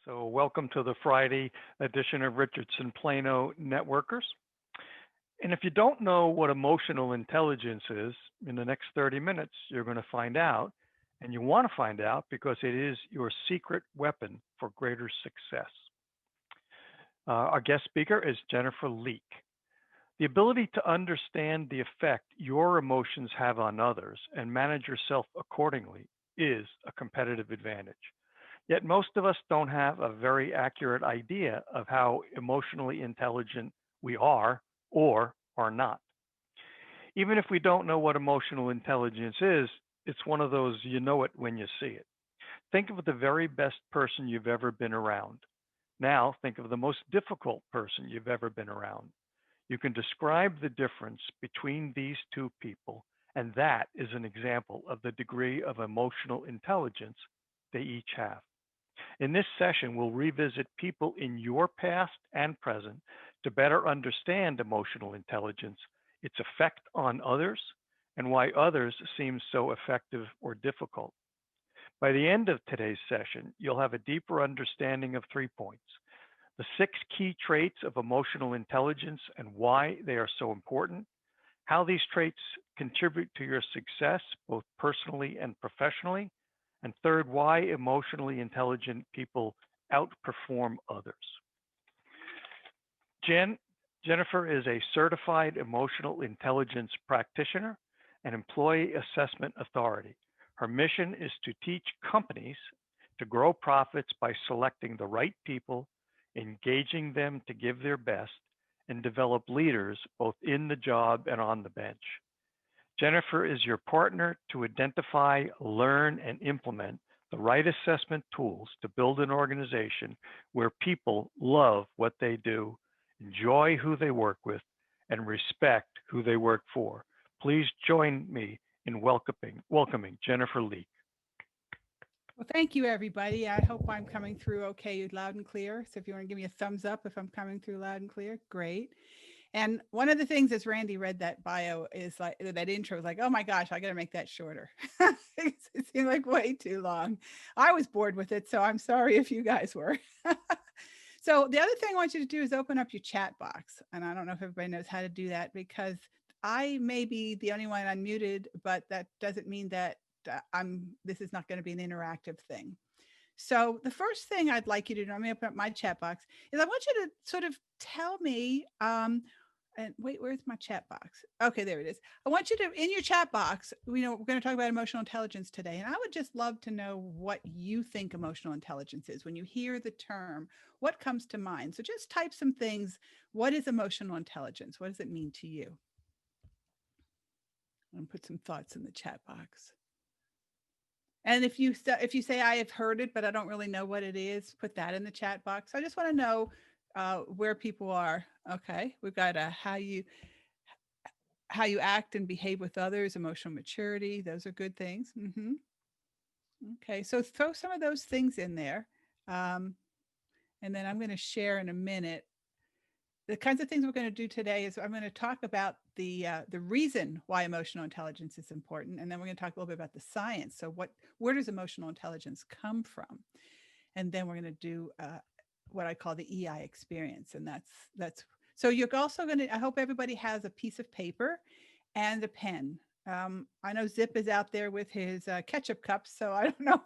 So, welcome to the Friday edition of Richardson Plano Networkers. And if you don't know what emotional intelligence is, in the next 30 minutes, you're going to find out. And you want to find out because it is your secret weapon for greater success. Our guest speaker is Jennifer Leake. The ability to understand the effect your emotions have on others and manage yourself accordingly is a competitive advantage. Yet most of us don't have a very accurate idea of how emotionally intelligent we are or are not. Even if we don't know what emotional intelligence is, it's one of those you know it when you see it. Think of the very best person you've ever been around. Now think of the most difficult person you've ever been around. You can describe the difference between these two people, and that is an example of the degree of emotional intelligence they each have. In this session, we'll revisit people in your past and present to better understand emotional intelligence, its effect on others, and why others seem so effective or difficult. By the end of today's session, you'll have a deeper understanding of 3 points: the 6 key traits of emotional intelligence and why they are so important, how these traits contribute to your success, both personally and professionally, and third, why emotionally intelligent people outperform others. Jennifer is a certified emotional intelligence practitioner and employee assessment authority. Her mission is to teach companies to grow profits by selecting the right people, engaging them to give their best, and develop leaders both in the job and on the bench. Jennifer is your partner to identify, learn, and implement the right assessment tools to build an organization where people love what they do, enjoy who they work with, and respect who they work for. Please join me in welcoming Jennifer Leake. Well, thank you, everybody. I hope I'm coming through okay, loud and clear. So if you want to give me a thumbs up if I'm coming through loud and clear, great. And one of the things as Randy read that bio is like that intro was like, oh my gosh, I got to make that shorter. It seemed like way too long. I was bored with it, so I'm sorry if you guys were. So the other thing I want you to do is open up your chat box. And I don't know if everybody knows how to do that because I may be the only one unmuted, but that doesn't mean that this is not going to be an interactive thing. So the first thing I'd like you to do, I'm going to open up my chat box, is I want you to sort of tell me, and wait, where's my chat box? Okay, there it is. I want you to, in your chat box, we're going to talk about emotional intelligence today. And I would just love to know what you think emotional intelligence is. When you hear the term, what comes to mind? So just type some things. What is emotional intelligence? What does it mean to you? And put some thoughts in the chat box. And if you say I have heard it, but I don't really know what it is, put that in the chat box. I just want to know where people are. Okay, we've got how you act and behave with others, emotional maturity. Those are good things. Okay, so throw some of those things in there, and then I'm going to share in a minute the kinds of things we're going to do today. Is I'm going to talk about the reason why emotional intelligence is important, and then we're going to talk a little bit about the science. So where does emotional intelligence come from? And then we're going to do what I call the EI experience, and that's. So you're also going to. I hope everybody has a piece of paper and a pen. I know Zip is out there with his ketchup cups, so I don't know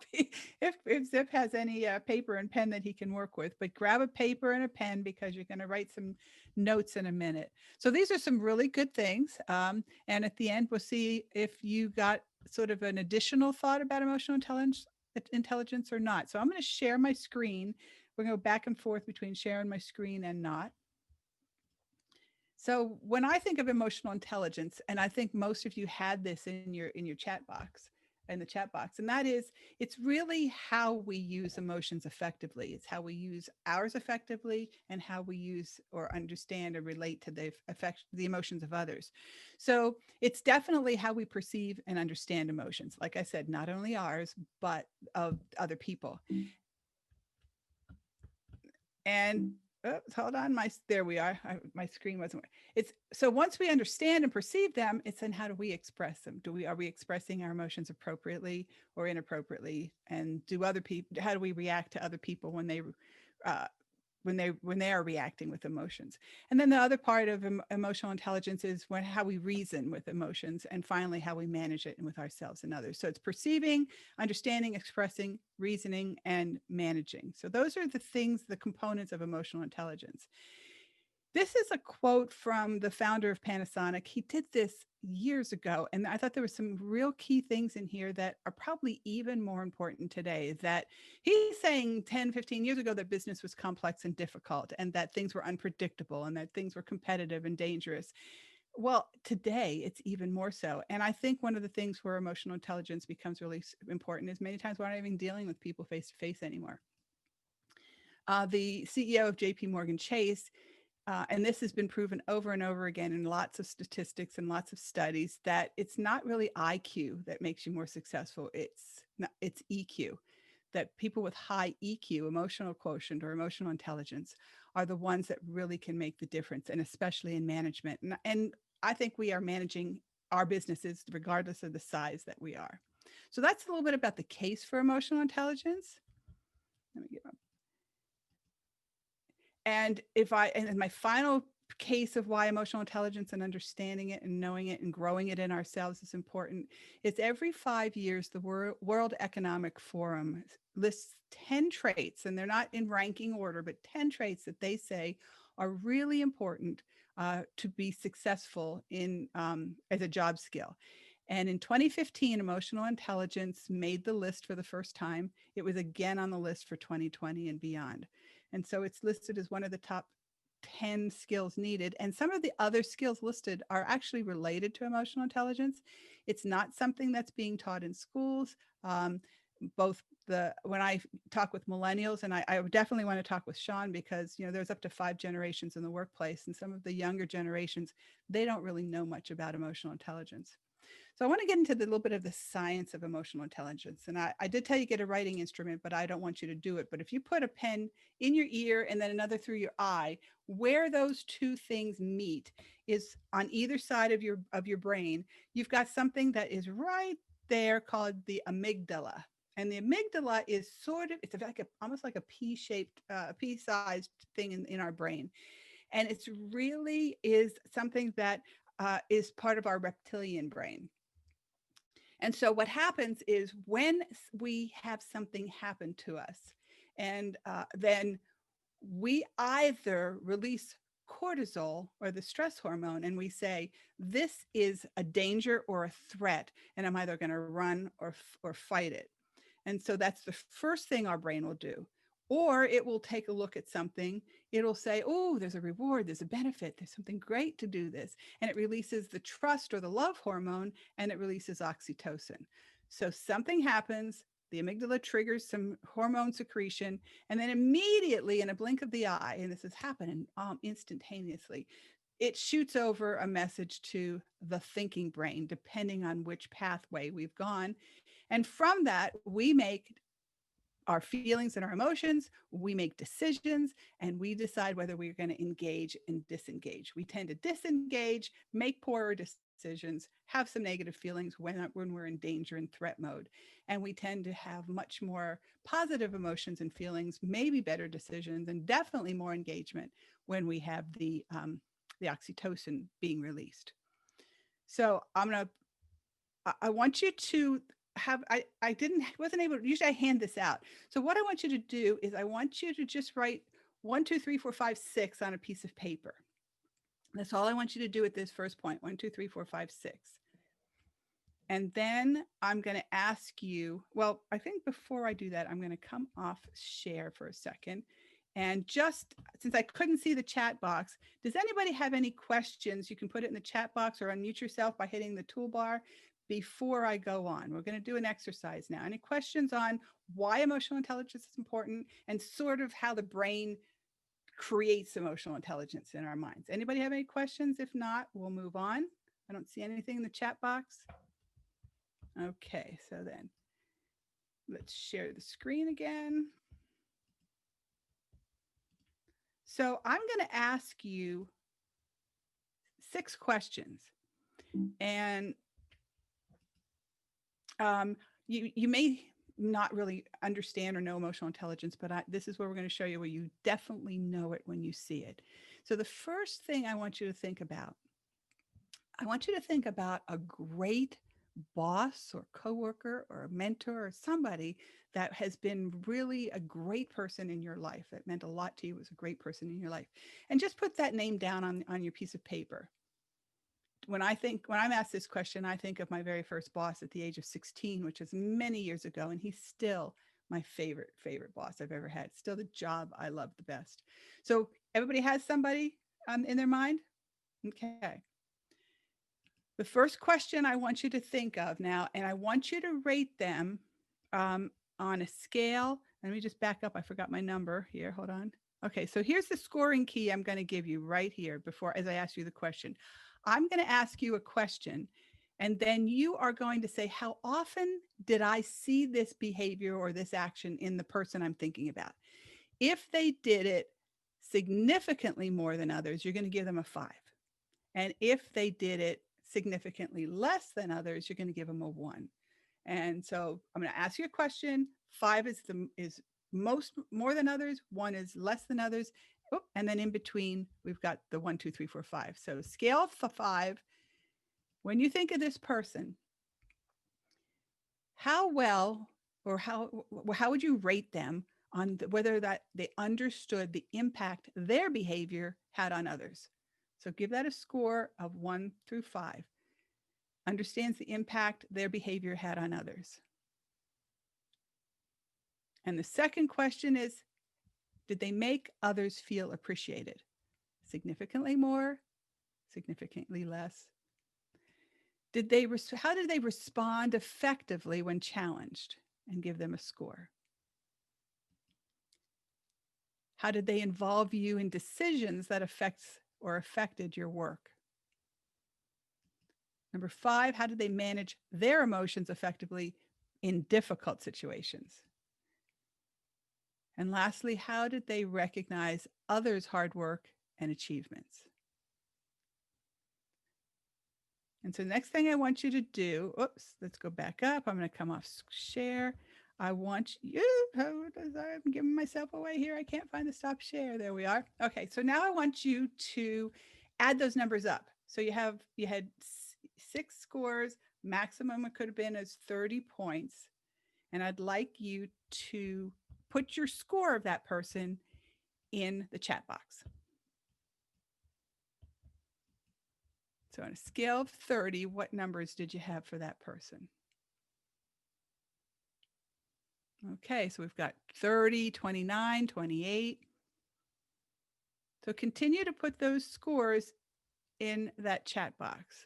if Zip has any paper and pen that he can work with, but grab a paper and a pen because you're going to write some notes in a minute. So these are some really good things. And at the end, we'll see if you got sort of an additional thought about emotional intelligence or not. So I'm going to share my screen. We're going to go back and forth between sharing my screen and not. So when I think of emotional intelligence, and I think most of you had this in your chat box, in the chat box, and that is, it's really how we use emotions effectively. It's how we use ours effectively and how we use or understand or relate to the emotions of others. So it's definitely how we perceive and understand emotions. Like I said, not only ours, but of other people. And Oops, hold on. There we are. My screen wasn't. It's so once we understand and perceive them, it's then how do we express them? Are we expressing our emotions appropriately or inappropriately? And do other people? How do we react to other people uh, when they are reacting with emotions? And then the other part of emotional intelligence is how we reason with emotions, and finally how we manage it with ourselves and others. So it's perceiving, understanding, expressing, reasoning, and managing. So those are the things, the components of emotional intelligence. This is a quote from the founder of Panasonic. He did this years ago, and I thought there were some real key things in here that are probably even more important today. That he's saying 10, 15 years ago that business was complex and difficult, and that things were unpredictable, and that things were competitive and dangerous. Well, today it's even more so. And I think one of the things where emotional intelligence becomes really important is many times we're not even dealing with people face to face anymore. The CEO of JP Morgan Chase, and this has been proven over and over again in lots of statistics and lots of studies, that it's not really IQ that makes you more successful. It's EQ. That people with high EQ, emotional quotient or emotional intelligence, are the ones that really can make the difference, and especially in management. And I think we are managing our businesses regardless of the size that we are. So that's a little bit about the case for emotional intelligence. Let me get my and my final case of why emotional intelligence and understanding it and knowing it and growing it in ourselves is important is every 5 years, the World Economic Forum lists 10 traits, and they're not in ranking order, but 10 traits that they say are really important to be successful in as a job skill. And in 2015, emotional intelligence made the list for the first time. It was again on the list for 2020 and beyond. And so it's listed as one of the top 10 skills needed. And some of the other skills listed are actually related to emotional intelligence. It's not something that's being taught in schools. Both when I talk with millennials, and I definitely want to talk with Sean, because there's up to 5 generations in the workplace, and some of the younger generations, they don't really know much about emotional intelligence. So I want to get into the little bit of the science of emotional intelligence. And I did tell you get a writing instrument, but I don't want you to do it. But if you put a pen in your ear and then another through your eye, where those two things meet is on either side of your brain. You've got something that is right there called the amygdala. And the amygdala is it's like almost like a pea-shaped, pea-sized thing in our brain. And it's really is something that is part of our reptilian brain. And so what happens is when we have something happen to us, and then we either release cortisol or the stress hormone, and we say, this is a danger or a threat, and I'm either going to run or fight it. And so that's the first thing our brain will do. Or it will take a look at something. It'll say, oh, there's a reward, there's a benefit, there's something great to do this. And it releases the trust or the love hormone, and it releases oxytocin. So something happens, the amygdala triggers some hormone secretion, and then immediately in a blink of the eye, and this is happening instantaneously, it shoots over a message to the thinking brain, depending on which pathway we've gone. And from that, we make our feelings and our emotions, we make decisions, and we decide whether we're going to engage and disengage. We tend to disengage, make poorer decisions, have some negative feelings when we're in danger and threat mode. And we tend to have much more positive emotions and feelings, maybe better decisions, and definitely more engagement when we have the oxytocin being released. So I want you to wasn't able to, usually I hand this out. So what I want you to do is I want you to just write 1, 2, 3, 4, 5, 6 on a piece of paper. That's all I want you to do at this first point. 1, 2, 3, 4, 5, 6. And then I'm going to ask you, well, I think before I do that, I'm going to come off share for a second. And just since I couldn't see the chat box, does anybody have any questions? You can put it in the chat box or unmute yourself by hitting the toolbar before I go on. We're going to do an exercise now. Any questions on why emotional intelligence is important and sort of how the brain creates emotional intelligence in our minds? Anybody have any questions? If not, we'll move on. I don't see anything in the chat box. Okay, so then let's share the screen again. So I'm going to ask you 6 questions, and you may not really understand or know emotional intelligence, but this is where we're going to show you where you definitely know it when you see it. So the first thing I want you to think about a great boss or coworker or a mentor or somebody that has been really a great person in your life, that meant a lot to you, was a great person in your life. And just put that name down on your piece of paper. When I'm asked this question, I think of my very first boss at the age of 16, which is many years ago, and he's still my favorite boss I've ever had. Still the job I love the best. So everybody has somebody in their mind. Okay. The first question I want you to think of now, and I want you to rate them um, on a scale. Let me just back up. I forgot my number here. Hold on. Okay, so here's the scoring key I'm going to give you right here before, as I ask you the question. I'm going to ask you a question, and then you are going to say, how often did I see this behavior or this action in the person I'm thinking about? If they did it significantly more than others, you're going to give them a 5. And if they did it significantly less than others, you're going to give them a 1. And so I'm going to ask you a question. 5 is most more than others. 1 is less than others. Oh, and then in between, we've got the 1, 2, 3, 4, 5. So scale of 5. When you think of this person, how well or how would you rate them on whether that they understood the impact their behavior had on others? So give that a score of 1 through 5. Understands the impact their behavior had on others. And the second question is, did they make others feel appreciated? Significantly more, significantly less? How did they respond effectively when challenged? And give them a score. How did they involve you in decisions that affected your work? Number 5, how did they manage their emotions effectively in difficult situations? And lastly, how did they recognize others' hard work and achievements? And so the next thing I want you to do, let's go back up. I'm going to come off share. I want you, I'm giving myself away here. I can't find the stop share. There we are. Okay, so now I want you to add those numbers up. So you had 6 scores. Maximum it could have been is 30 points. And I'd like you to put your score of that person in the chat box. So on a scale of 30, what numbers did you have for that person? Okay, so we've got 30, 29, 28. So continue to put those scores in that chat box.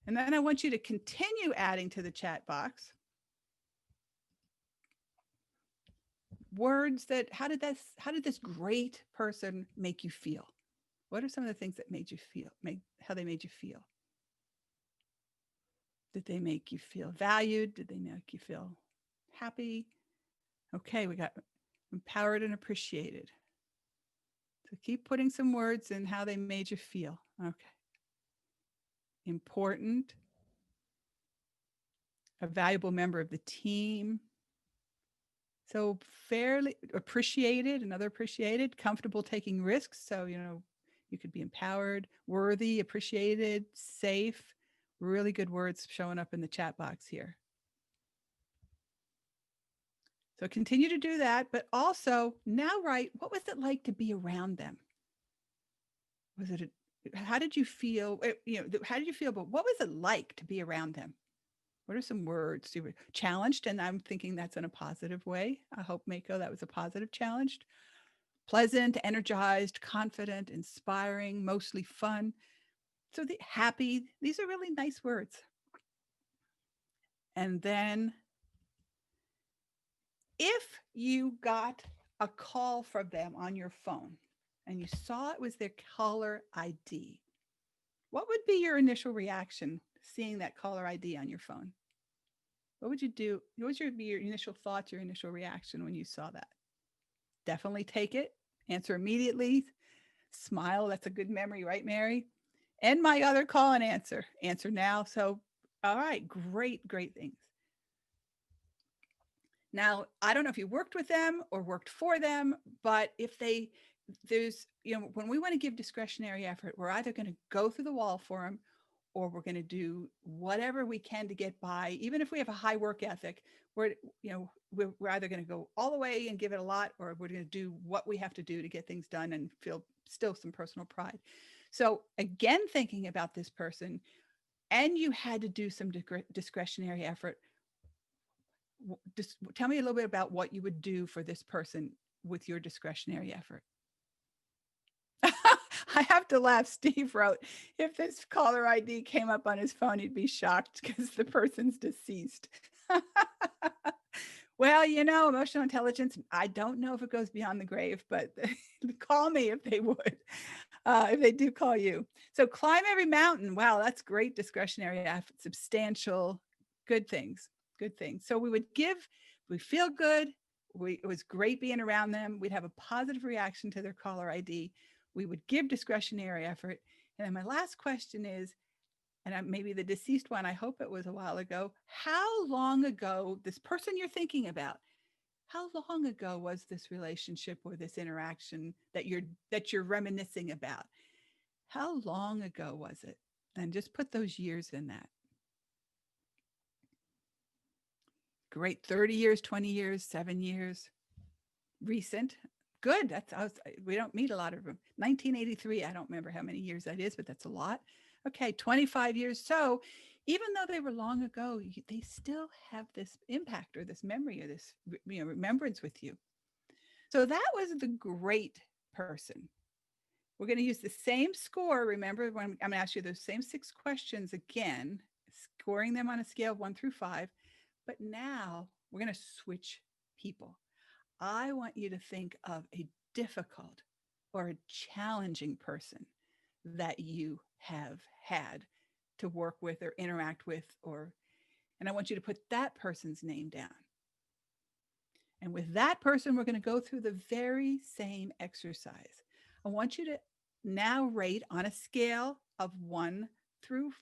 And then I want you to continue adding to the chat box words that, how did this great person make you feel? What are some of the things that made you feel, how they made you feel? Did they make you feel valued? Did they make you feel happy? Okay, we got empowered and appreciated. So keep putting some words in how they made you feel. Okay. Important. A valuable member of the team. So fairly appreciated, another appreciated, comfortable taking risks. So, you could be empowered, worthy, appreciated, safe. Really good words showing up in the chat box here. So continue to do that, but also now write, what was it like to be around them? How did you feel? How did you feel, but what was it like to be around them? What are some words? You were challenged, and I'm thinking that's in a positive way. I hope, Mako, that was a positive challenge. Pleasant, energized, confident, inspiring, mostly fun. So happy, these are really nice words. And then if you got a call from them on your phone and you saw it was their caller ID, what would be your initial reaction seeing that caller ID on your phone? What would you do? What would your initial thoughts, your initial reaction when you saw that? Definitely take it Answer immediately. Smile. That's a good memory, right, Mary? End my other call and answer. Answer now. So, all right, great, great things. Now, I don't know if you worked with them or worked for them, but if they, there's, when we want to give discretionary effort, we're either going to go through the wall for them or we're going to do whatever we can to get by. Even if we have a high work ethic, we're either going to go all the way and give it a lot, or we're going to do what we have to do to get things done and feel still some personal pride. So again, thinking about this person, and you had to do some discretionary effort. Just tell me a little bit about what you would do for this person with your discretionary effort. I have to laugh. Steve wrote, if this caller ID came up on his phone, he'd be shocked because the person's deceased. Well, emotional intelligence, I don't know if it goes beyond the grave, but call me if they would, if they do call you. So climb every mountain. Wow, that's great discretionary effort, substantial, good things, good things. So we feel good. It was great being around them. We'd have a positive reaction to their caller ID. We would give discretionary effort. And then my last question is, and maybe the deceased one, I hope it was a while ago. How long ago, this person you're thinking about, how long ago was this relationship or this interaction that you're reminiscing about? How long ago was it? And just put those years in that. Great. 30 years, 20 years, 7 years, recent. Good. We don't meet a lot of them. 1983. I don't remember how many years that is, but that's a lot. Okay. 25 years. So even though they were long ago, they still have this impact or this memory or this, remembrance with you. So that was the great person. We're going to use the same score. Remember, when I'm going to ask you those same 6 questions again, scoring them on a scale of 1 through 5. But now we're going to switch people. I want you to think of a difficult or a challenging person that you have had to work with or interact with, and I want you to put that person's name down. And with that person, we're going to go through the very same exercise. I want you to now rate on a scale of 1 through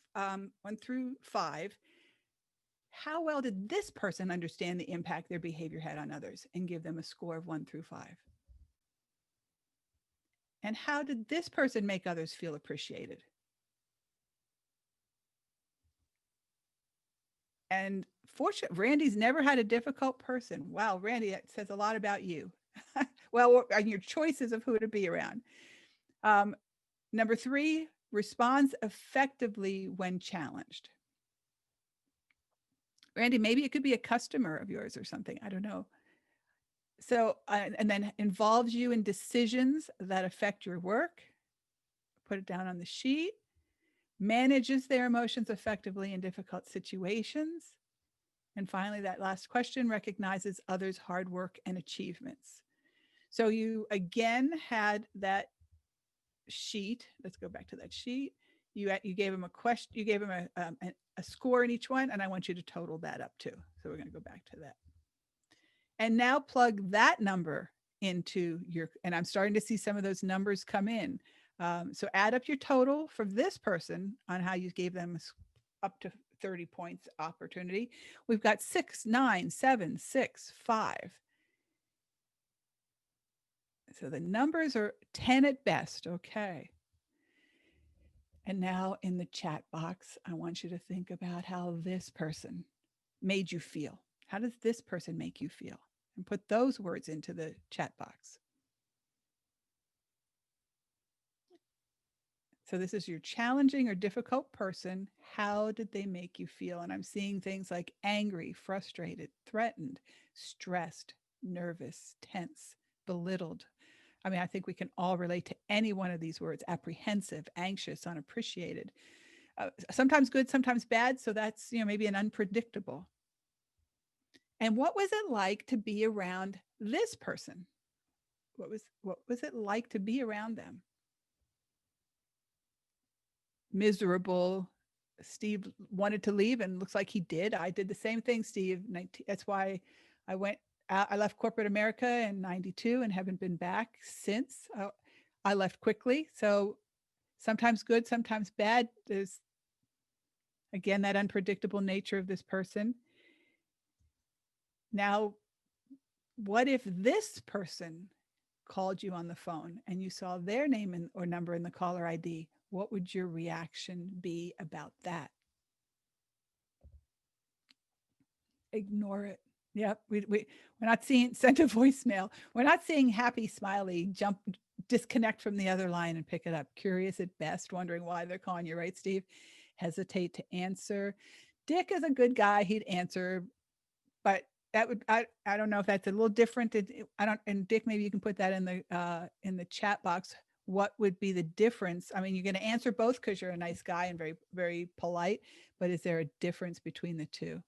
5. How well did this person understand the impact their behavior had on others, and give them a score of 1 through 5? And how did this person make others feel appreciated? And fortunately, Randy's never had a difficult person. Wow, Randy, that says a lot about you. Well, and your choices of who to be around. Number 3, responds effectively when challenged. Randy, maybe it could be a customer of yours or something. I don't know. So, and then involves you in decisions that affect your work. Put it down on the sheet. Manages their emotions effectively in difficult situations. And finally, that last question, recognizes others' hard work and achievements. So you again had that sheet. Let's go back to that sheet. You gave them a question. You gave them a score in each one, and I want you to total that up too. So we're going to go back to that. And now plug that number into your, and I'm starting to see some of those numbers come in. So add up your total for this person on how you gave them up to 30 points opportunity. We've got 6, 9, 7, 6, 5. So the numbers are 10 at best. Okay. And now in the chat box, I want you to think about how this person made you feel. How does this person make you feel? And put those words into the chat box. So this is your challenging or difficult person. How did they make you feel? And I'm seeing things like angry, frustrated, threatened, stressed, nervous, tense, belittled. I mean, I think we can all relate to any one of these words: apprehensive, anxious, unappreciated. Sometimes good, sometimes bad. So that's, maybe an unpredictable. And what was it like to be around this person? What was it like to be around them? Miserable. Steve wanted to leave, and looks like he did. I did the same thing, Steve. That's why I went I left corporate America in 92 and haven't been back since. I left quickly. So sometimes good, sometimes bad. There's, again, that unpredictable nature of this person. Now, what if this person called you on the phone and you saw their name or number in the caller ID? What would your reaction be about that? Ignore it. Yep. We're not seeing send a voicemail. We're not seeing happy, smiley, jump, disconnect from the other line and pick it up. Curious at best, wondering why they're calling you, right, Steve? Hesitate to answer. Dick is a good guy. He'd answer, but that would, I don't know if that's a little different. I don't, and Dick, maybe you can put that in the chat box. What would be the difference? I mean, you're going to answer both because you're a nice guy and very, very polite, but is there a difference between the two?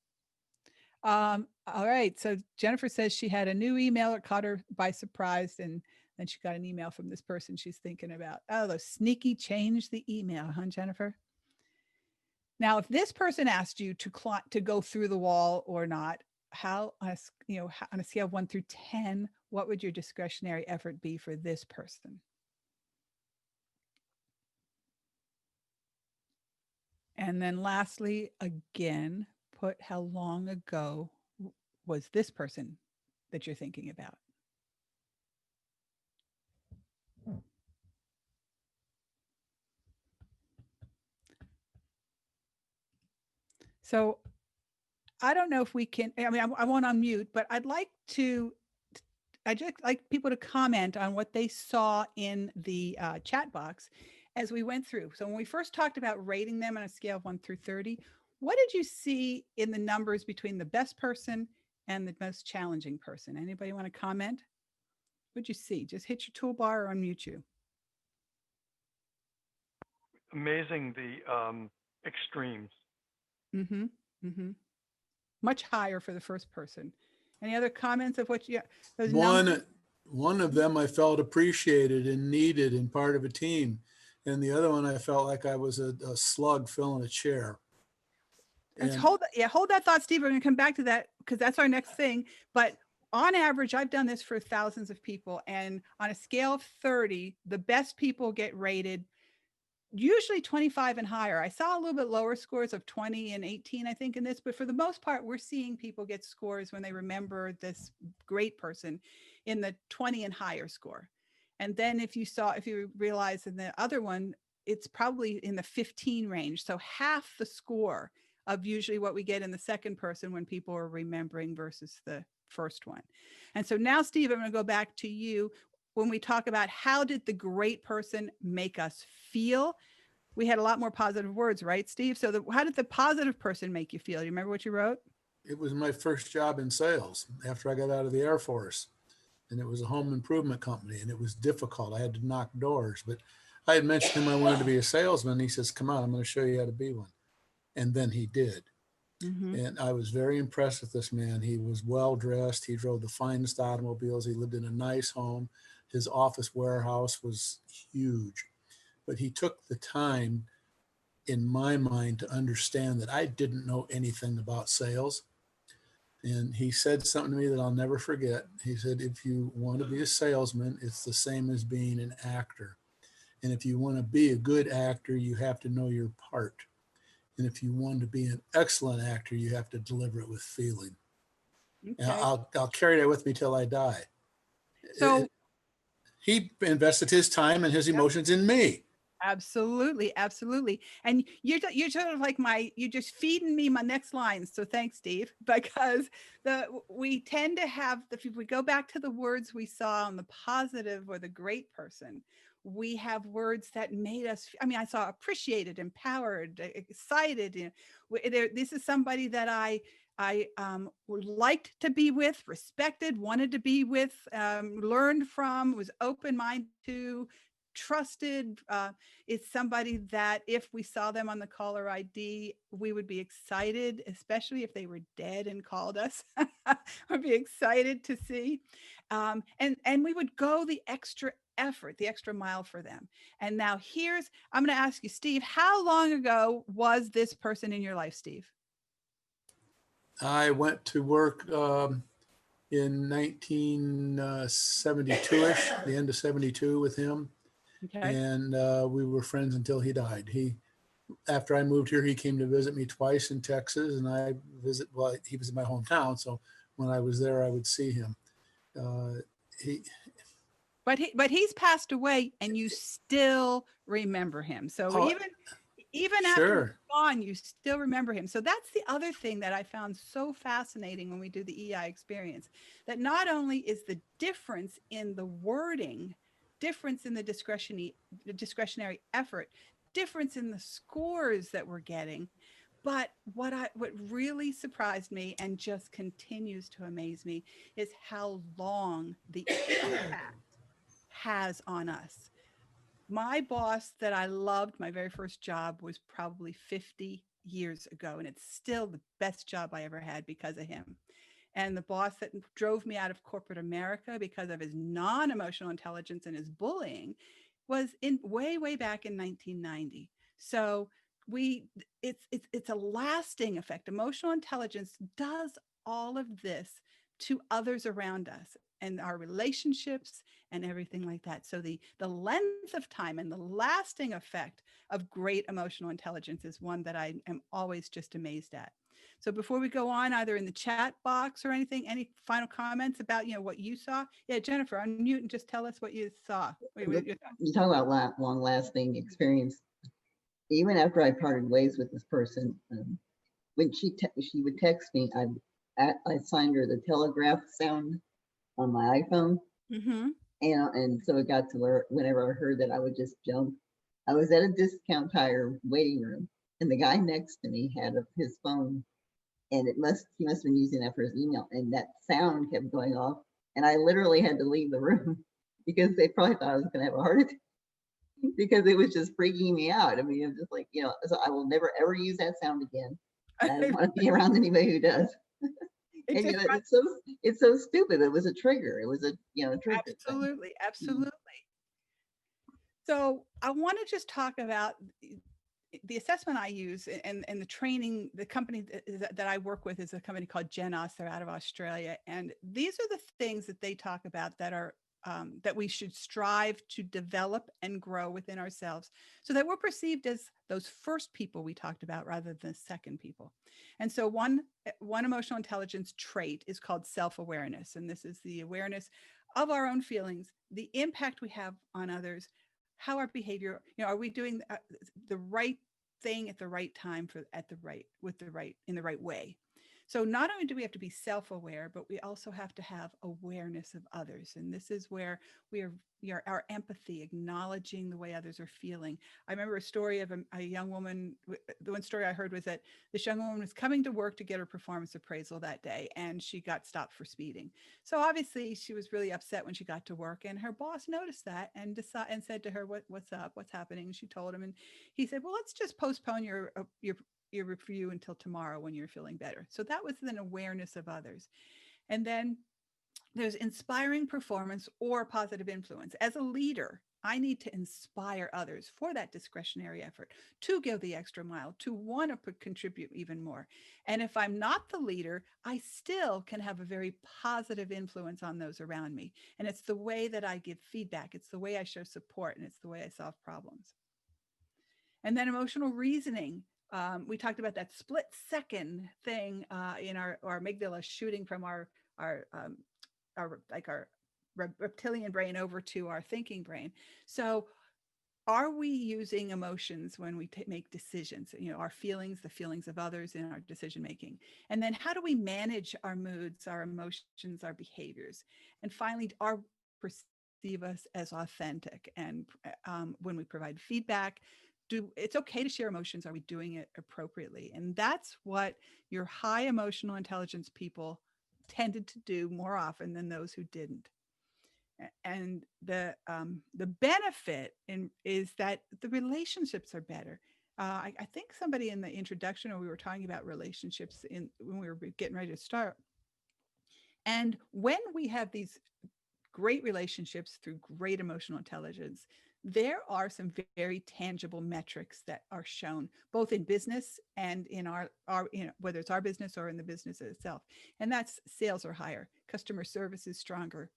All right. So Jennifer says she had a new email. It caught her by surprise. And then she got an email from this person she's thinking about. Oh, the sneaky change the email, huh, Jennifer? Now, if this person asked you to go through the wall or not, how on a scale of 1 through 10, what would your discretionary effort be for this person? And then lastly, again, put how long ago was this person that you're thinking about? So I don't know if we can, I mean, I won't unmute, but I'd just like people to comment on what they saw in the chat box as we went through. So when we first talked about rating them on a scale of 1 through 30, what did you see in the numbers between the best person and the most challenging person? Anybody want to comment? What'd you see? Just hit your toolbar or unmute you. Amazing the extremes. Mm-hmm. Mm-hmm. Much higher for the first person. Any other comments of what you those numbers? One of them I felt appreciated and needed and part of a team, and the other one I felt like I was a slug filling a chair. Let's And hold that thought, Steve. We're going to come back to that because that's our next thing. But on average, I've done this for thousands of people, and on a scale of 30, the best people get rated usually 25 and higher. I saw a little bit lower scores of 20 and 18, I think, in this, but for the most part, we're seeing people get scores when they remember this great person in the 20 and higher score. And then if you realize in the other one, it's probably in the 15 range. So half the score of usually what we get in the second person when people are remembering versus the first one. And so now, Steve, I'm going to go back to you. When we talk about how did the great person make us feel, we had a lot more positive words, right, Steve? So how did the positive person make you feel? Do you remember what you wrote? it was my first job in sales after I got out of the Air Force. And it was a home improvement company, and it was difficult. I had to knock doors, but I had mentioned to him I wanted to be a salesman. He says, "Come on, I'm going to show you how to be one." And then he did. Mm-hmm. And I was very impressed with this man. He was well dressed. He drove the finest automobiles. He lived in a nice home. His office warehouse was huge. But he took the time, in my mind, to understand that I didn't know anything about sales. And he said something to me that I'll never forget. He said, "If you want to be a salesman, it's the same as being an actor. And if you want to be a good actor, you have to know your part. And if you want to be an excellent actor, you have to deliver it with feeling." And Okay. I'll carry that with me till I die. So He invested his time and his emotions in me. absolutely, absolutely. And you're sort of like you're just feeding me my next lines. So thanks, Steve, because we tend to have if we go back to the words we saw on the positive or the great person, we have words that made us. I mean, I saw appreciated, empowered, excited. This is somebody that I liked to be with, respected, wanted to be with, learned from, was open minded to, trusted. It's somebody that if we saw them on the caller ID, we would be excited, especially if they were dead and called us. We'd be excited to see. And we would go the extra effort, the extra mile for them. And now I'm going to ask you, Steve, how long ago was this person in your life, Steve? I went to work in 1972ish, the end of 72 with him. Okay. And we were friends until he died. After I moved here, he came to visit me twice in Texas, and well, he was in my hometown. So when I was there, I would see him. Uh, he, But he's passed away and you still remember him. So oh, even after he's sure. gone, you still remember him. So that's the other thing that I found so fascinating when we do the EI experience, that not only is the difference in the wording, difference in the discretionary effort, difference in the scores that we're getting, but what really surprised me and just continues to amaze me is how long the impact has on us. My boss that I loved, my very first job was probably 50 years ago, and it's still the best job I ever had because of him. And the boss that drove me out of corporate America because of his non-emotional intelligence and his bullying was in way back in 1990. So we it's a lasting effect. Emotional intelligence does all of this to others around us and our relationships and everything like that. So the length of time and the lasting effect of great emotional intelligence is one that I am always just amazed at. So before we go on, either in the chat box or anything, any final comments about what you saw? Yeah, Jennifer, unmute and just tell us what you saw. You talk about long lasting experience. Even after I parted ways with this person, when she would text me, I signed her the telegraph sound on my iPhone, Mm-hmm. and so it got to where whenever I heard that, I would just jump. I was at a discount tire waiting room, and the guy next to me had his phone, and he must have been using that for his email, and that sound kept going off, and I literally had to leave the room because they probably thought I was going to have a heart attack because it was just freaking me out. I mean, I'm just like, so I will never ever use that sound again. And I don't want to be around anybody who does. It And just it's so stupid. It was a trigger. It was a trigger thing. absolutely. So I want to just talk about the assessment I use and the training. The company that I work with is a company called Genos. They're out of Australia, and these are the things that they talk about that are that we should strive to develop and grow within ourselves so that we're perceived as those first people we talked about rather than second people. And so one emotional intelligence trait is called self-awareness, and this is the awareness of our own feelings, the impact we have on others, how our behavior, are we doing the right thing at the right time at the right with the right in the right way. So not only do we have to be self-aware, but we also have to have awareness of others. And this is where we are our empathy, acknowledging the way others are feeling. I remember a story of a young woman. The one story I heard was that this young woman was coming to work to get her performance appraisal that day, and she got stopped for speeding. So obviously she was really upset when she got to work, and her boss noticed that and said to her, what's up? What's happening? And she told him, and he said, well, let's just postpone your review until tomorrow when you're feeling better. So that was an awareness of others. And then there's inspiring performance or positive influence. As a leader, I need to inspire others for that discretionary effort, to go the extra mile, to want to contribute even more. And if I'm not the leader, I still can have a very positive influence on those around me. And it's the way that I give feedback, it's the way I show support, and it's the way I solve problems. And then emotional reasoning. We talked about that split second thing in our amygdala shooting from our our reptilian brain over to our thinking brain. So are we using emotions when we make decisions, our feelings, the feelings of others in our decision making? And then how do we manage our moods, our emotions, our behaviors? And finally, are perceive us as authentic? And when we provide feedback, it's okay to share emotions. Are we doing it appropriately? And that's what your high emotional intelligence people tended to do more often than those who didn't. And the benefit is that the relationships are better. I think somebody in the introduction, or we were talking about relationships when we were getting ready to start. And when we have these great relationships through great emotional intelligence, there are some very tangible metrics that are shown both in business and in our whether it's our business or in the business itself. And that's sales are higher, customer service is stronger,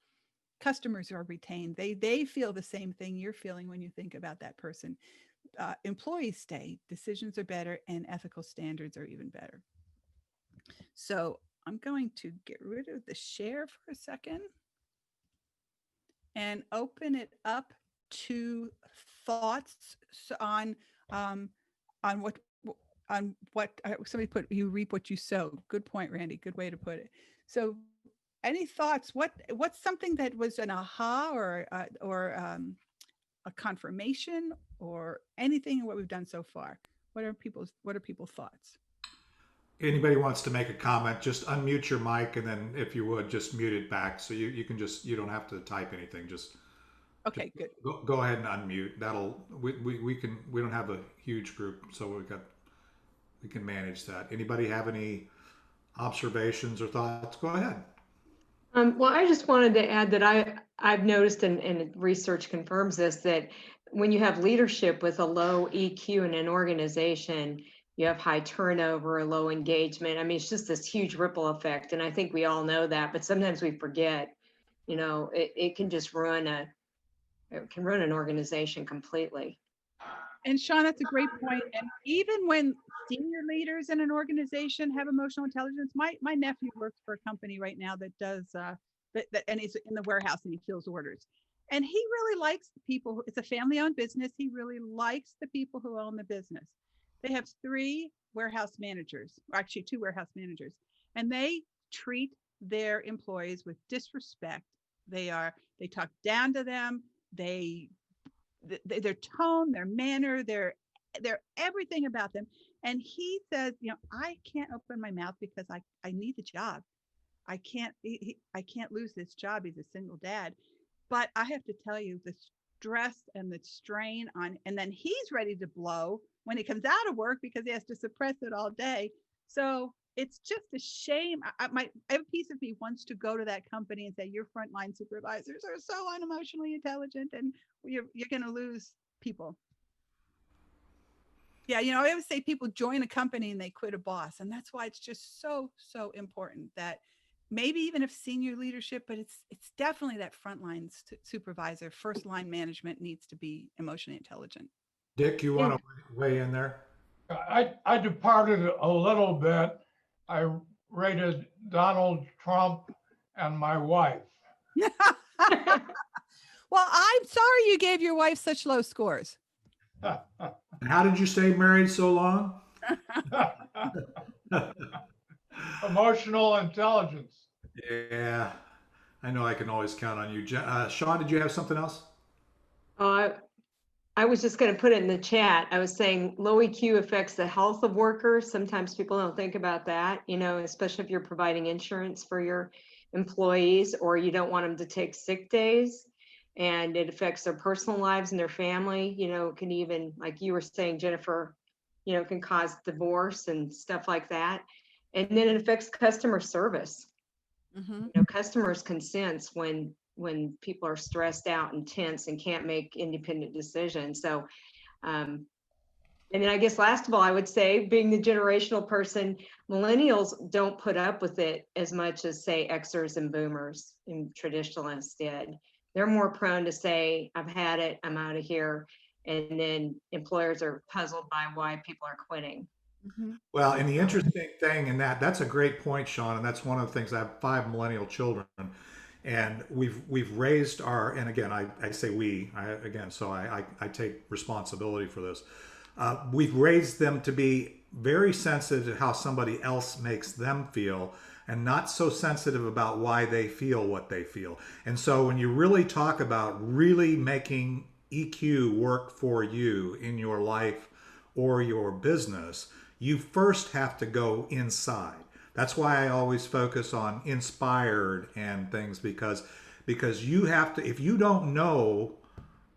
customers are retained. They feel the same thing you're feeling when you think about that person. Employees stay, decisions are better, and ethical standards are even better. So I'm going to get rid of the share for a second and open it up to thoughts um, on what somebody put. You reap what you sow. Good point, Randy. Good way to put it. So, any thoughts? What's something that was an aha or a confirmation or anything in what we've done so far? What are people's thoughts? Anybody wants to make a comment, just unmute your mic, and then if you would, just mute it back. So you can just, you don't have to type anything. Just Okay, good. go ahead and unmute. That'll, we don't have a huge group, so we can manage that. Anybody have any observations or thoughts? Go ahead. Well, I just wanted to add that I've noticed, and research confirms this, that when you have leadership with a low EQ in an organization, you have high turnover, low engagement. I mean, it's just this huge ripple effect. And I think we all know that, but sometimes we forget, it can just it can ruin an organization completely. And Sean, that's a great point. And even when senior leaders in an organization have emotional intelligence, my nephew works for a company right now that does and he's in the warehouse and he fills orders. And he really likes the people. It's a family-owned business. He really likes the people who own the business. They have 3 warehouse managers, or actually 2 warehouse managers, and they treat their employees with disrespect. They talk down to them. Their tone, their manner, their everything about them. And he says, I can't open my mouth because I need the job. I can't lose this job. He's a single dad. But I have to tell you, the stress and the strain and then he's ready to blow when he comes out of work because he has to suppress it all day. So it's just a shame. Every piece of me wants to go to that company and say, your frontline supervisors are so unemotionally intelligent and you're going to lose people. Yeah, I always say people join a company and they quit a boss. And that's why it's just so, so important that maybe even if senior leadership, but it's definitely that frontline supervisor, first line management needs to be emotionally intelligent. Dick, you want to weigh in there? I departed a little bit. I rated Donald Trump and my wife. Well, I'm sorry you gave your wife such low scores. How did you stay married so long? Emotional intelligence. Yeah, I know I can always count on you. Sean, did you have something else? I was just going to put it in the chat. I was saying low EQ affects the health of workers. Sometimes people don't think about that, especially if you're providing insurance for your employees or you don't want them to take sick days. And it affects their personal lives and their family. It can even, like you were saying, Jennifer, can cause divorce and stuff like that. And then it affects customer service. Mm-hmm. Customers can sense when people are stressed out and tense and can't make independent decisions. So, and then I guess last of all, I would say, being the generational person, millennials don't put up with it as much as, say, Xers and boomers and traditionalists did. They're more prone to say, I've had it, I'm out of here. And then employers are puzzled by why people are quitting. Mm-hmm. Well, and the interesting thing in that's a great point, Sean. And that's one of the things. I have 5 millennial children. And we've raised and again, I say so I take responsibility for this. We've raised them to be very sensitive to how somebody else makes them feel and not so sensitive about why they feel what they feel. And so when you really talk about really making EQ work for you in your life or your business, you first have to go inside. That's why I always focus on inspired and things because you have to, if you don't know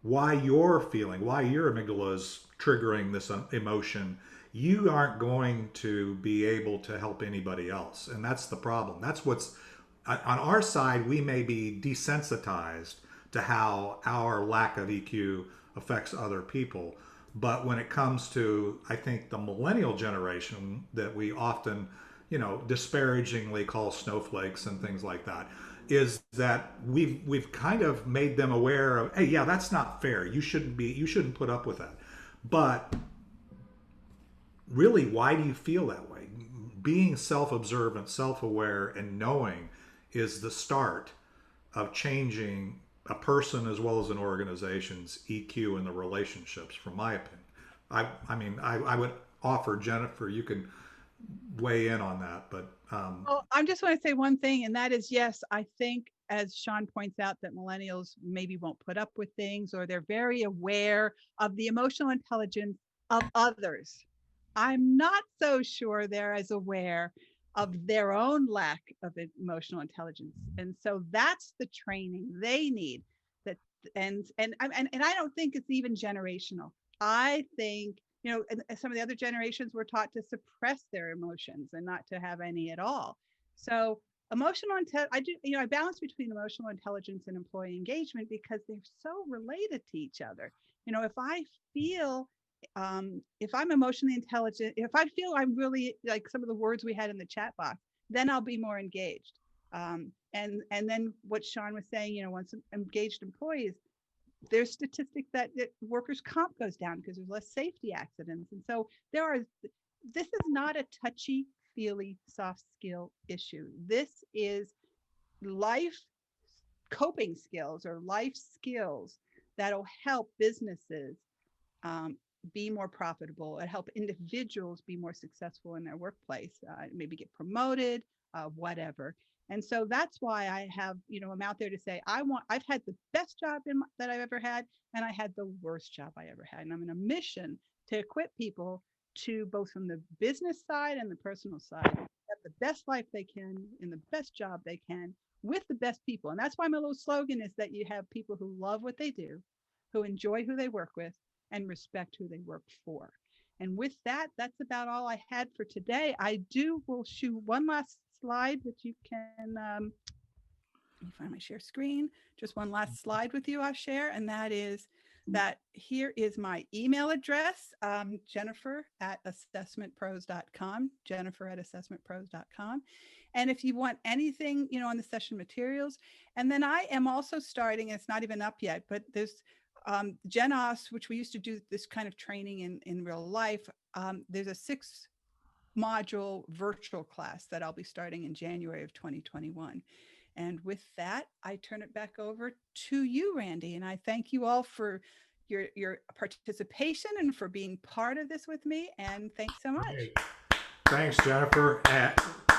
why you're feeling, why your amygdala is triggering this emotion, you aren't going to be able to help anybody else. And that's the problem. That's what's on our side. We may be desensitized to how our lack of EQ affects other people. But when it comes to, I think, the millennial generation that we often, disparagingly call snowflakes and things like that, is that we've kind of made them aware of, hey, yeah, that's not fair. You shouldn't put up with that. But really, why do you feel that way? Being self-observant, self-aware, and knowing is the start of changing a person as well as an organization's EQ and the relationships, from my opinion. I would offer, Jennifer, you can weigh in on that, but Well, I just want to say one thing, and that is, yes, I think, as Sean points out, that millennials maybe won't put up with things, or they're very aware of the emotional intelligence of others. I'm not so sure they're as aware of their own lack of emotional intelligence. And so that's the training they need. That and I don't think it's even generational. I think, and some of the other generations were taught to suppress their emotions and not to have any at all. So emotional intelligence, I balance between emotional intelligence and employee engagement because they're so related to each other. If I feel, if I'm emotionally intelligent, if I feel I'm really, like some of the words we had in the chat box, then I'll be more engaged. And then what Sean was saying, once engaged employees, there's statistics that workers' comp goes down because there's less safety accidents. And so this is not a touchy feely soft skill issue. This is life coping skills or life skills that'll help businesses be more profitable and help individuals be more successful in their workplace, maybe get promoted, whatever. And so that's why I have, I'm out there to say, I've had the best job that I've ever had, and I had the worst job I ever had. And I'm on a mission to equip people to, both from the business side and the personal side, have the best life they can in the best job they can with the best people. And that's why my little slogan is that you have people who love what they do, who enjoy who they work with, and respect who they work for. And with that, that's about all I had for today. Will shoot one last slide that you can, let me find my share screen. Just one last slide with you I'll share. And that is that here is my email address, Jennifer@assessmentpros.com, Jennifer@assessmentpros.com. And if you want anything, on the session materials, and then I am also starting, it's not even up yet, but there's GenOS, which we used to do this kind of training in real life. There's a 6-module virtual class that I'll be starting in January of 2021. And with that, I turn it back over to you, Randy. And I thank you all for your participation and for being part of this with me. And thanks so much. Great. Thanks, Jennifer.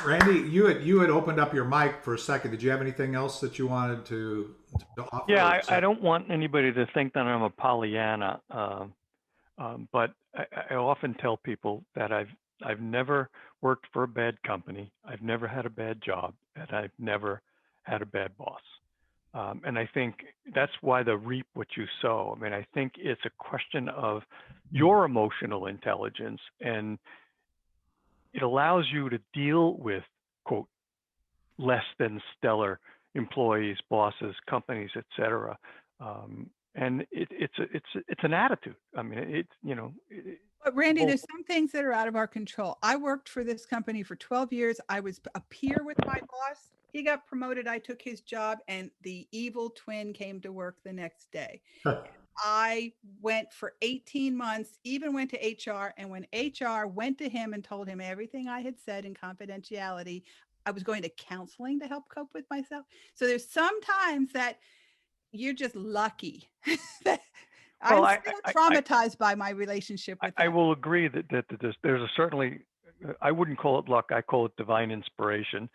Randy, you had opened up your mic for a second. Did you have anything else that you wanted to offer? Yeah, I don't want anybody to think that I'm a Pollyanna, but I often tell people that I've never worked for a bad company. I've never had a bad job, and I've never had a bad boss. And I think that's why the reap what you sow. I mean, I think it's a question of your emotional intelligence, and it allows you to deal with, quote, less than stellar employees, bosses, companies, et cetera. And it's an attitude. I mean, But Randy, there's some things that are out of our control. I worked for this company for 12 years. I was a peer with my boss. He got promoted. I took his job, and the evil twin came to work the next day. I went for 18 months, even went to HR. And when HR went to him and told him everything I had said in confidentiality, I was going to counseling to help cope with myself. So there's sometimes that you're just lucky. Well, I'm still traumatized by my relationship with I will agree that there's a certainly, I wouldn't call it luck. I call it divine inspiration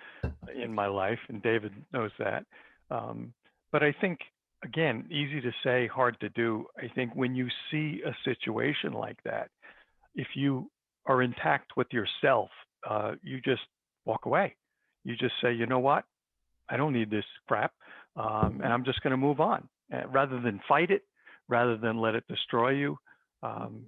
in my life, and David knows that. But I think, again, easy to say, hard to do. I think when you see a situation like that, if you are intact with yourself, you just walk away. You just say, you know what? I don't need this crap, and I'm just going to move on. Rather than fight it, rather than let it destroy you,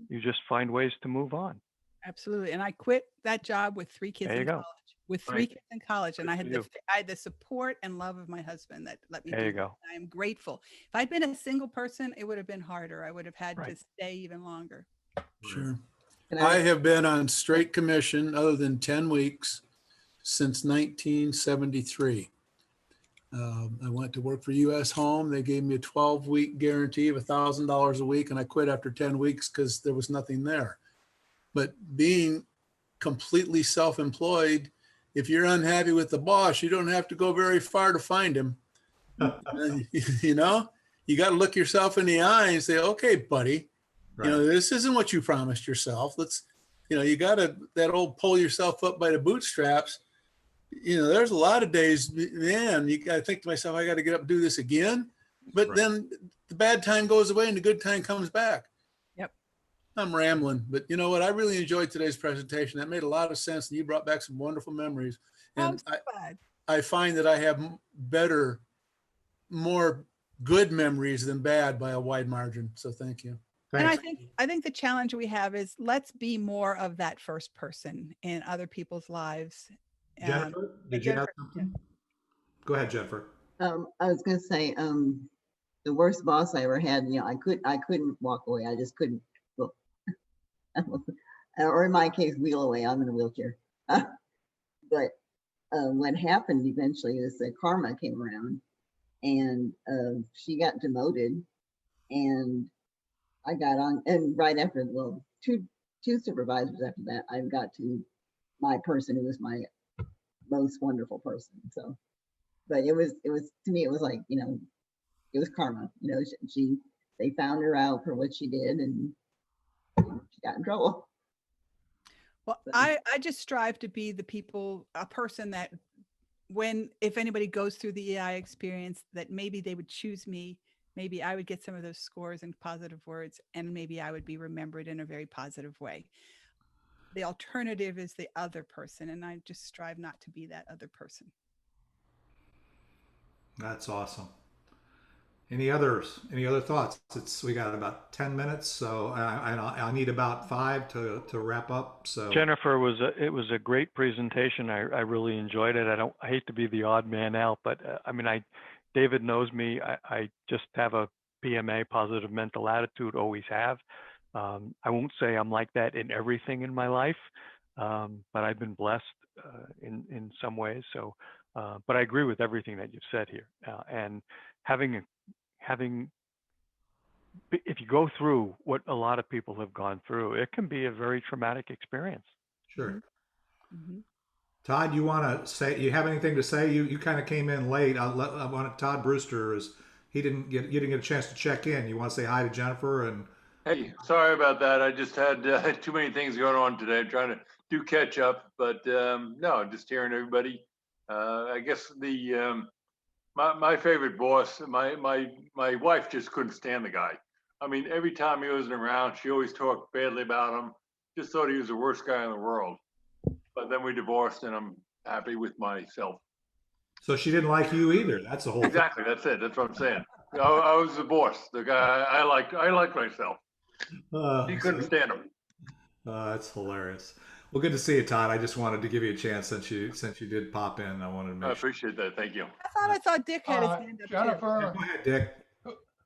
you just find ways to move on. Absolutely. And I quit that job with 3 kids in college. with 3 Right. kids in college, and Good I for had you. I had the support and love of my husband that let me There do you that. go. I am grateful. If I'd been a single person, it would have been harder. I would have had to Right. stay even longer. Sure. And I have been on straight commission other than 10 weeks since 1973. I went to work for US Home. They gave me a 12-week guarantee of $1,000 a week, and I quit after 10 weeks because there was nothing there. But being completely self-employed, if you're unhappy with the boss, you don't have to go very far to find him. You know, you got to look yourself in the eye and say, okay, buddy, you know, this isn't what you promised yourself. Let's, you know, you got to, that old pull yourself up by the bootstraps. You know, there's a lot of days, man, you got to think to myself, I got to get up and do this again. But then the bad time goes away and the good time comes back. Yep. I'm rambling, but you know what? I really enjoyed today's presentation. That made a lot of sense, and you brought back some wonderful memories. I'm And so glad. I find that I have better, more good memories than bad by a wide margin. So thank you. And Thanks. I think the challenge we have is let's be more of that first person in other people's lives. Jennifer, did you have Jennifer, something? Go ahead, Jennifer. I was gonna say, the worst boss I ever had, you know, I couldn't walk away. I just couldn't, well, or in my case, wheel away. I'm in a wheelchair. But what happened eventually is that karma came around, and she got demoted, and I got on, and right after, well, two supervisors after that, I got to my person who was my most wonderful person. So, but it was to me, it was like, you know, it was karma. You know, they found her out for what she did, and she got in trouble. well, I just strive to be a person that if anybody goes through the EI experience, that maybe they would choose me. Maybe I would get some of those scores and positive words, and maybe I would be remembered in a very positive way. The alternative is the other person, and I just strive not to be that other person. That's awesome. Any other thoughts? We got about 10 minutes, so I need about 5 to wrap up. So Jennifer, it was a great presentation. I really enjoyed it. I hate to be the odd man out, but I mean, David knows me. I just have a PMA, positive mental attitude, always have. I won't say I'm like that in everything in my life, but I've been blessed in some ways. So, but I agree with everything that you've said here. And having, if you go through what a lot of people have gone through, it can be a very traumatic experience. sure. Mm-hmm. Todd, you want to say? You have anything to say? You kind of came in late. I want Todd Brewster you didn't get a chance to check in. You want to say hi to Jennifer and. Hey, sorry about that. I just had too many things going on today. I'm trying to do catch up, but no, just hearing everybody. I guess my favorite boss, my wife just couldn't stand the guy. I mean, every time he wasn't around, she always talked badly about him. Just thought he was the worst guy in the world. But then we divorced, and I'm happy with myself. So she didn't like you either. That's the whole Exactly. That's it. That's what I'm saying. I was the boss. The guy I liked myself. He couldn't stand him. That's hilarious. Well, good to see you, Todd. I just wanted to give you a chance since you did pop in. I wanted to make I appreciate that. Thank you. I thought Dick had his hand up too. Jennifer, Go ahead, Dick.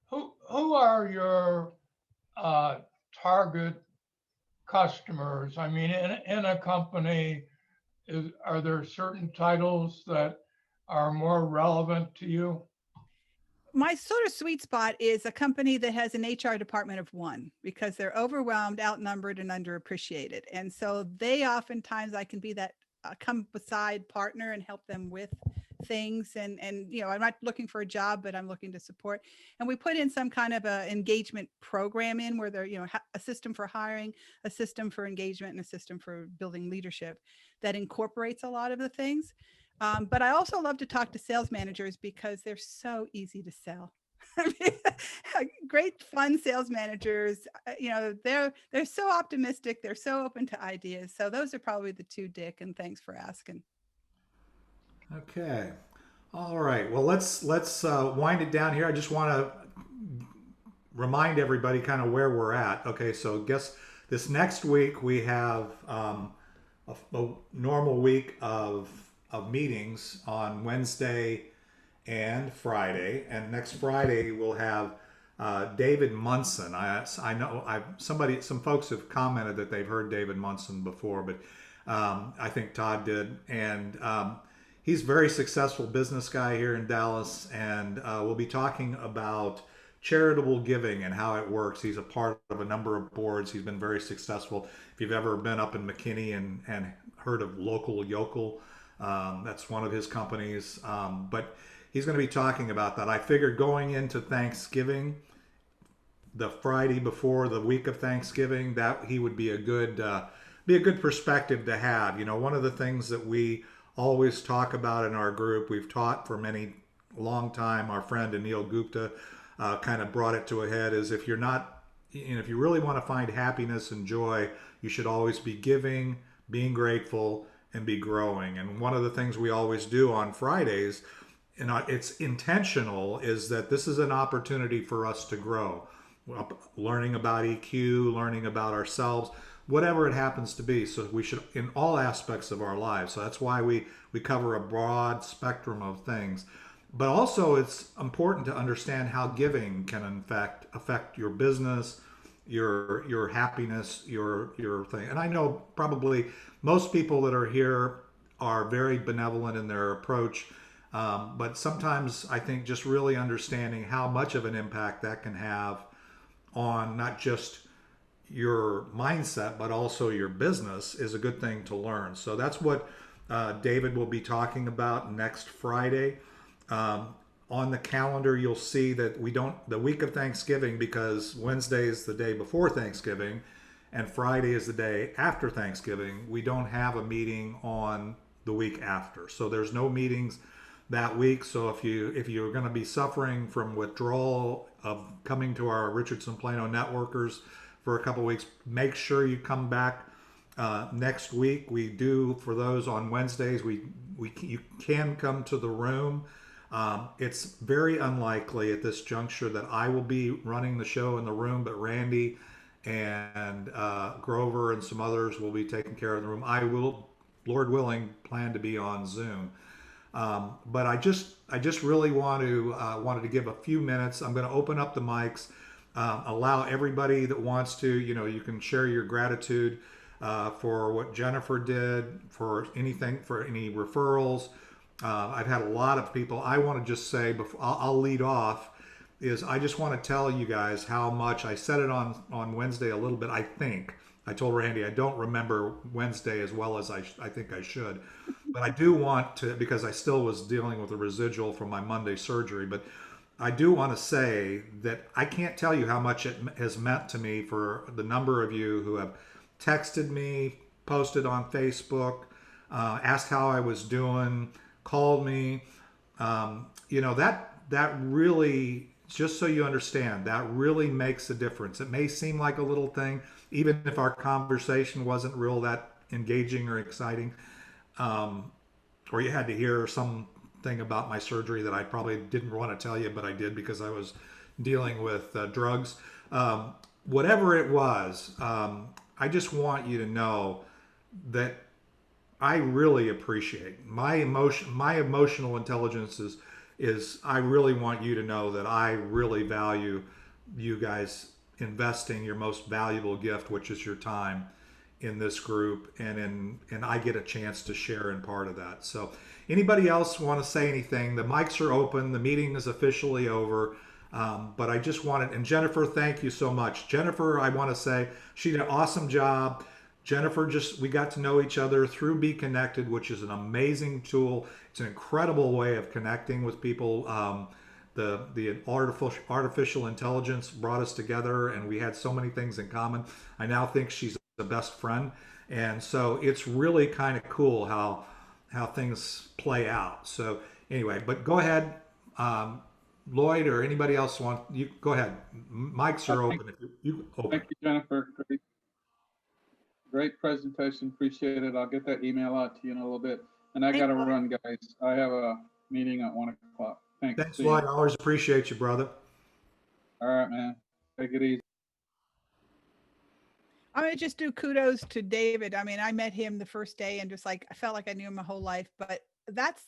who are your target customers? I mean, in a company, are there certain titles that are more relevant to you? My sort of sweet spot is a company that has an HR department of one, because they're overwhelmed, outnumbered, and underappreciated. And so they oftentimes, I can be that come beside partner and help them with things. And you know, I'm not looking for a job, but I'm looking to support. And we put in some kind of a engagement program in where there, you know, a system for hiring, a system for engagement, and a system for building leadership that incorporates a lot of the things. But I also love to talk to sales managers because they're so easy to sell. I mean, great, fun sales managers. You know, they're so optimistic. They're so open to ideas. So those are probably the two, Dick. And thanks for asking. Okay. All right. Well, let's wind it down here. I just want to remind everybody kind of where we're at. Okay. So guess this next week we have a normal week of meetings on Wednesday and Friday, and next Friday we'll have David Munson. I know some folks have commented that they've heard David Munson before, but I think Todd did, and he's a very successful business guy here in Dallas, and we'll be talking about charitable giving and how it works. He's a part of a number of boards. He's been very successful. If you've ever been up in McKinney and heard of Local Yokel, that's one of his companies. But he's going to be talking about that. I figured going into Thanksgiving, the Friday before the week of Thanksgiving, that he would be a good perspective to have. You know, one of the things that we always talk about in our group, we've taught for many long time. Our friend Anil Gupta kind of brought it to a head. Is if you're not, if you really want to find happiness and joy, you should always be giving, being grateful, and be growing. And one of the things we always do on Fridays, and it's intentional, is that this is an opportunity for us to grow, learning about EQ, learning about ourselves, whatever it happens to be. So we should, in all aspects of our lives. So that's why we cover a broad spectrum of things. But also it's important to understand how giving can in fact affect your business, your happiness, your thing. And I know probably most people that are here are very benevolent in their approach. But sometimes I think just really understanding how much of an impact that can have on not just your mindset, but also your business is a good thing to learn. So that's what David will be talking about next Friday. On the calendar, you'll see that the week of Thanksgiving, because Wednesday is the day before Thanksgiving and Friday is the day after Thanksgiving, we don't have a meeting on the week after. So there's no meetings that week. So if you're going to be suffering from withdrawal of coming to our Richardson Plano Networkers for a couple of weeks, make sure you come back next week. We do, for those on Wednesdays, you can come to the room. It's very unlikely at this juncture that I will be running the show in the room, but Randy and Grover and some others will be taking care of the room. I will, Lord willing, plan to be on Zoom. But I just really wanted to give a few minutes. I'm going to open up the mics, allow everybody that wants to. You can share your gratitude for what Jennifer did, for anything, for any referrals. I've had a lot of people. I want to just say, before I'll lead off, is I just want to tell you guys how much I said it on Wednesday a little bit. I told Randy I don't remember Wednesday as well as I think I should, but I do want to, because I still was dealing with a residual from my Monday surgery. But I do want to say that I can't tell you how much it has meant to me for the number of you who have texted me, posted on Facebook, asked how I was doing, called me. That really, just so you understand, that really makes a difference. It may seem like a little thing, even if our conversation wasn't real that engaging or exciting, or you had to hear something about my surgery that I probably didn't want to tell you, but I did because I was dealing with drugs. Whatever it was, I just want you to know that I really appreciate my emotional intelligence is I really want you to know that I really value you guys investing your most valuable gift, which is your time, in this group, and I get a chance to share in part of that. So anybody else want to say anything? The mics are open. The meeting is officially over. But I just wanted, and Jennifer, thank you so much. Jennifer, I want to say she did an awesome job. Jennifer, we got to know each other through Be Connected, which is an amazing tool. It's an incredible way of connecting with people. The artificial intelligence brought us together, and we had so many things in common. I now think she's the best friend, and so it's really kind of cool how things play out. So anyway, but go ahead, Lloyd, or anybody else you go ahead. Mics are open. If you open. Thank you, Jennifer. Great presentation. Appreciate it. I'll get that email out to you in a little bit. And I got to run, guys. I have a meeting at 1 o'clock. Thanks, Lloyd. I always appreciate you, brother. All right, man. Take it easy. I'm gonna just do kudos to David. I mean, I met him the first day and just like I felt like I knew him my whole life. But that's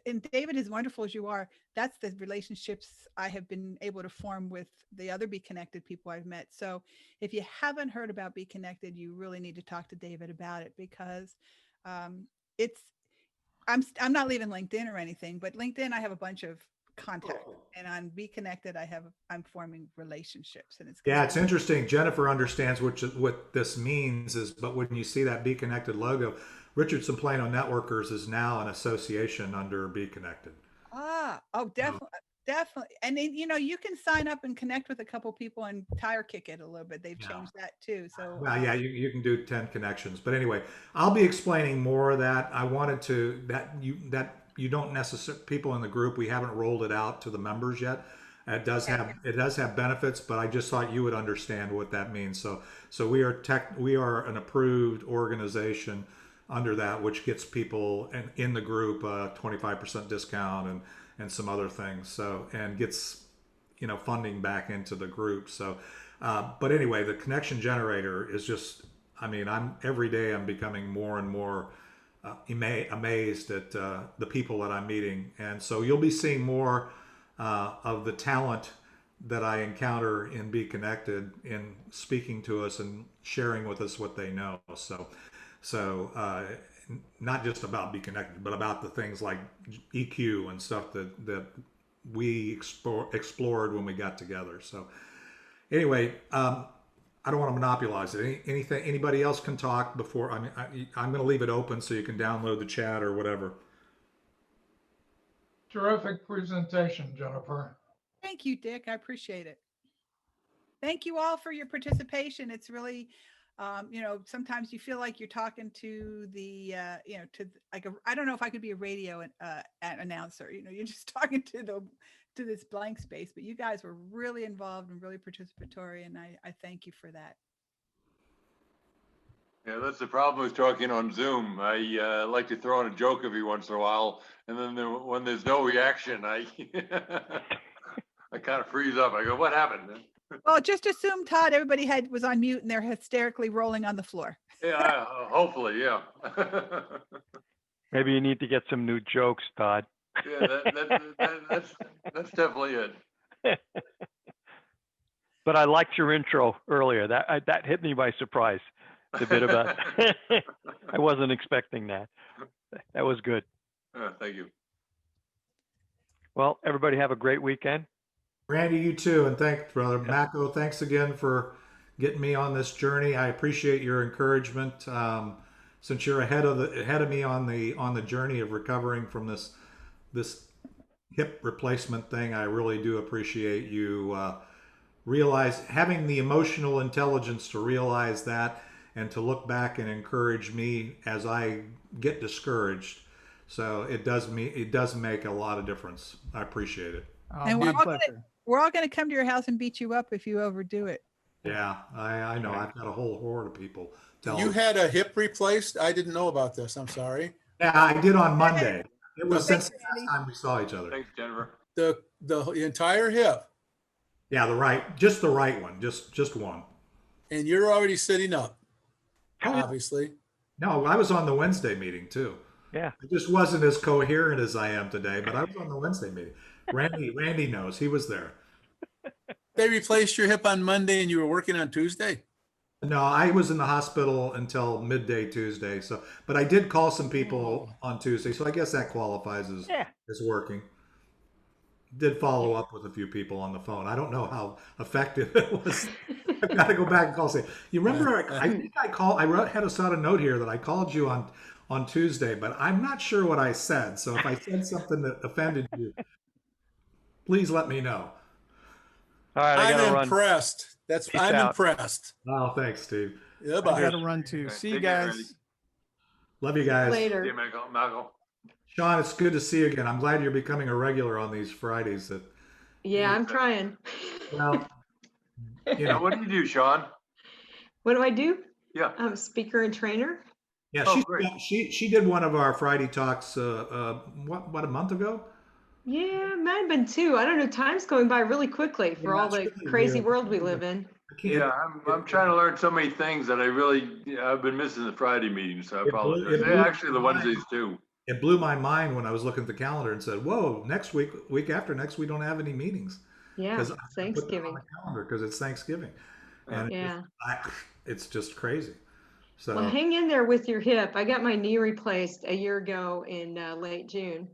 and David, as wonderful as you are, that's the relationships I have been able to form with the other Be Connected people I've met. So if you haven't heard about Be Connected, you really need to talk to David about it because it's I'm not leaving LinkedIn or anything, but LinkedIn I have a bunch of contacts, and on Be Connected I'm forming relationships, and it's Yeah, it's interesting. Jennifer understands what this means is, but when you see that Be Connected logo, Richardson Plano Networkers is now an association under Be Connected. Definitely, definitely. And then, you can sign up and connect with a couple people and tire kick it a little bit. They've changed that too. So well, yeah, you can do 10 connections. But anyway, I'll be explaining more of that. I wanted to that you don't necessarily people in the group, we haven't rolled it out to the members yet. It does have benefits, but I just thought you would understand what that means. So we are an approved organization under that, which gets people in the group 25% discount and some other things. So and gets funding back into the group. So but anyway, the connection generator is just, I mean, every day I'm becoming more and more amazed at the people that I'm meeting. And so you'll be seeing more of the talent that I encounter in Be Connected in speaking to us and sharing with us what they know. So not just about Be Connected, but about the things like EQ and stuff that we explored when we got together. So anyway, I don't want to monopolize it. Anybody else can talk before. I mean, I'm going to leave it open so you can download the chat or whatever. Terrific presentation, Jennifer. thank you, Dick. I appreciate it. Thank you all for your participation. It's really, sometimes you feel like you're talking to the, I don't know if I could be a radio announcer. You're just talking to this blank space, but you guys were really involved and really participatory, and I thank you for that. Yeah, that's the problem with talking on Zoom. I like to throw in a joke every once in a while, and then when there's no reaction, I I kind of freeze up. I go, "What happened?" Well, just assume, Todd, everybody was on mute and they're hysterically rolling on the floor. Yeah, hopefully, yeah. Maybe you need to get some new jokes, Todd. Yeah, that's definitely it. But I liked your intro earlier. That hit me by surprise. The bit about I wasn't expecting that. That was good. Thank you. Well, everybody have a great weekend. Randy, you too, and thanks, brother. Mako, thanks again for getting me on this journey. I appreciate your encouragement. Since you're ahead of me on the journey of recovering from this hip replacement thing, I really do appreciate you having the emotional intelligence to realize that and to look back and encourage me as I get discouraged. So it does make a lot of difference. I appreciate it. And we're all going to come to your house and beat you up if you overdo it. Yeah, I know. I've got a whole horde of people. You had a hip replaced? I didn't know about this. I'm sorry. Yeah, I did on Monday. It was since the last time we saw each other. Thanks, Jennifer. The entire hip. Yeah, just the right one, just one. And you're already sitting up, obviously. No, I was on the Wednesday meeting too. Yeah. I just wasn't as coherent as I am today, but I was on the Wednesday meeting. Randy knows. He was there. They replaced your hip on Monday and you were working on Tuesday? No, I was in the hospital until midday Tuesday. But I did call some people on Tuesday, so I guess that qualifies as working. Did follow up with a few people on the phone. I don't know how effective it was. I've got to go back and call. Say, you remember? I think I called. Had a note here that I called you on Tuesday, but I'm not sure what I said. So if I said something that offended you, please let me know. All right, I'm impressed. I'm impressed. Oh, thanks, Steve. Yeah, bye. I got to run too. Okay, See you take care, guys. Randy. Love you guys. Later. See you, Michael. Sean, it's good to see you again. I'm glad you're becoming a regular on these Fridays. Yeah, I'm trying. Well, What do you do, Sean? What do I do? Yeah. I'm a speaker and trainer. yeah, Oh, great. she did one of our Friday talks. What a month ago? Yeah, it might have been two. I don't know. Time's going by really quickly for all the crazy world we live in. I can't. Yeah, I'm trying to learn so many things that I've been missing the Friday meetings, so I apologize. It blew Actually, the my mind. Wednesdays too. It blew my mind when I was looking at the calendar and said, "Whoa, next week after next, we don't have any meetings." Yeah, Because I put that on Thanksgiving. the calendar because it's Thanksgiving, Yeah. and Yeah. it's just crazy. Well, So hang in there with your hip. I got my knee replaced a year ago in late June.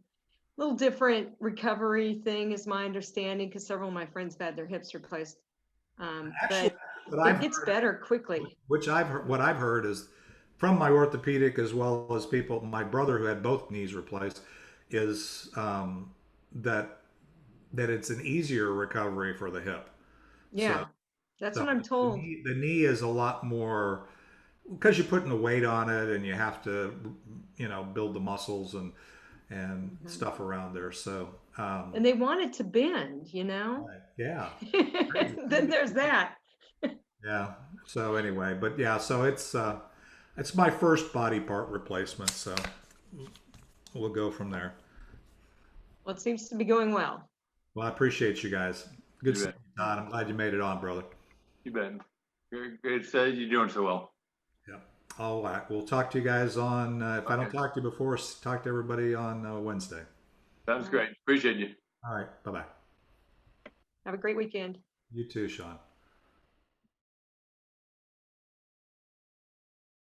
A little different recovery thing is my understanding because several of my friends have had their hips replaced. actually, But what it I've gets heard, better quickly. what I've heard is from my orthopedic as well as people, my brother who had both knees replaced, is that it's an easier recovery for the hip. So, Yeah, that's so what I'm told. the knee is a lot more because you're putting the weight on it and you have to, build the muscles and Mhm. stuff around there. So, And they want it to bend, right, yeah, Then there's that. yeah. So anyway, but yeah, so it's my first body part replacement. So we'll go from there. Well, it seems to be going well. Well, I appreciate you guys. Good You seeing bet. you, Todd. I'm glad you made it on, brother. You bet. It's you're doing so well. Yeah. All right. We'll talk to you guys on, if I don't Okay. talk to you before, talk to everybody on Wednesday. Sounds great. Appreciate you. All right. Bye bye. Have a great weekend. You too, Sean.